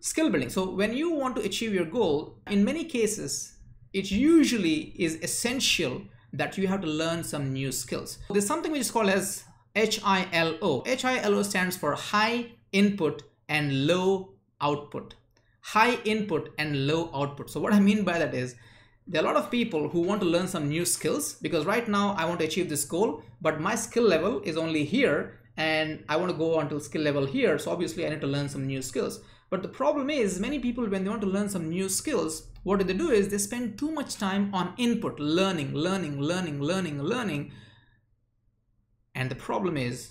skill building. So when you want to achieve your goal, in many cases, it usually is essential that you have to learn some new skills. There's something which is called as HILO. HILO stands for high input and low output. High input and low output. So what I mean by that is, there are a lot of people who want to learn some new skills because right now I want to achieve this goal, but my skill level is only here and I want to go until skill level here. So obviously I need to learn some new skills. But the problem is, many people, when they want to learn some new skills, what do? Is they spend too much time on input, learning. And the problem is,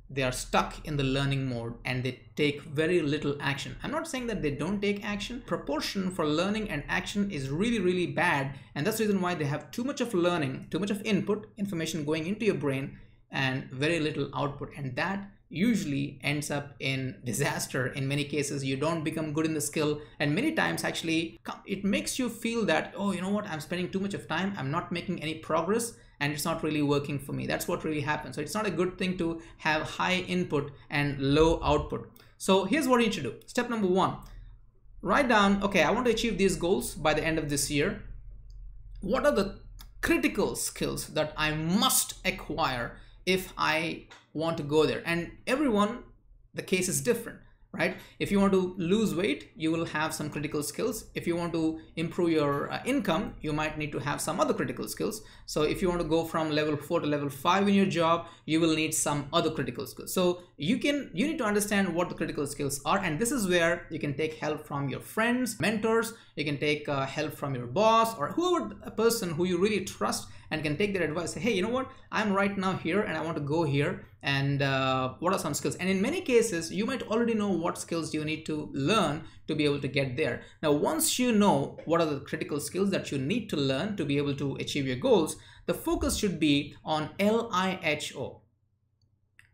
they are stuck in the learning mode and they take very little action. I'm not saying that they don't take action. Proportion for learning and action is really, really bad. And that's the reason why they have too much of learning, too much of input, information going into your brain, and very little output. And that usually ends up in disaster. In many cases, you don't become good in the skill. And many times actually, it makes you feel that, oh, you know what, I'm spending too much of time. I'm not making any progress. And it's not really working for me. That's what really happens. So it's not a good thing to have high input and low output. So here's what you need to do. Step number 1, write down, okay, I want to achieve these goals by the end of this year. What are the critical skills that I must acquire if I want to go there? And everyone, the case is different. Right? If you want to lose weight, you will have some critical skills. If you want to improve your income, you might need to have some other critical skills. So if you want to go from level 4 to level 5 in your job, you will need some other critical skills. So you need to understand what the critical skills are. And this is where you can take help from your friends, mentors. You can take help from your boss or whoever, a person who you really trust and can take their advice. Say, hey, you know what? I'm right now here and I want to go here. And what are some skills? And in many cases, you might already know what skills you need to learn to be able to get there. Now, once you know what are the critical skills that you need to learn to be able to achieve your goals, the focus should be on LIHO.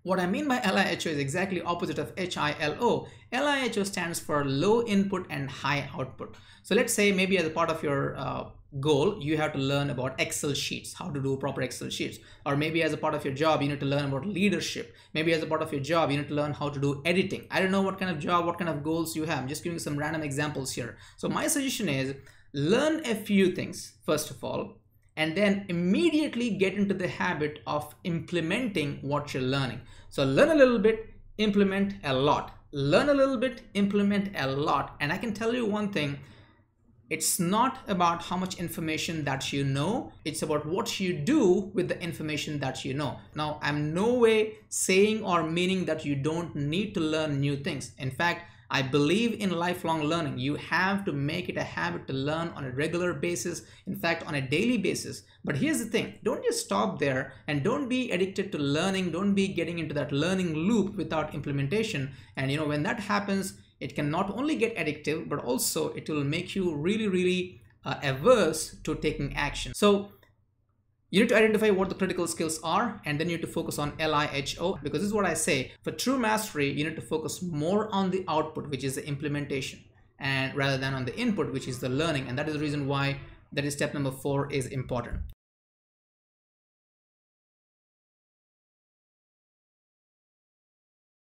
What I mean by LIHO is exactly opposite of HILO. LIHO stands for low input and high output. So let's say maybe as a part of your goal, you have to learn about Excel sheets, how to do proper Excel sheets. Or maybe as a part of your job, you need to learn about leadership. Maybe as a part of your job, you need to learn how to do editing. I don't know what kind of job, what kind of goals you have. I'm just giving you some random examples here. So my suggestion is learn a few things, first of all, and then immediately get into the habit of implementing what you're learning. So learn a little bit, implement a lot. Learn a little bit, implement a lot. And I can tell you one thing, it's not about how much information that you know, it's about what you do with the information that you know. Now, I'm no way saying or meaning that you don't need to learn new things. In fact, I believe in lifelong learning. You have to make it a habit to learn on a regular basis, in fact, on a daily basis. But here's the thing, don't just stop there and don't be addicted to learning. Don't be getting into that learning loop without implementation. And you know, when that happens, it can not only get addictive, but also it will make you really, really averse to taking action. So you need to identify what the critical skills are, and then you need to focus on LIHO, because this is what I say. For true mastery, you need to focus more on the output, which is the implementation, and rather than on the input, which is the learning. And that is the reason why that is step number 4 is important.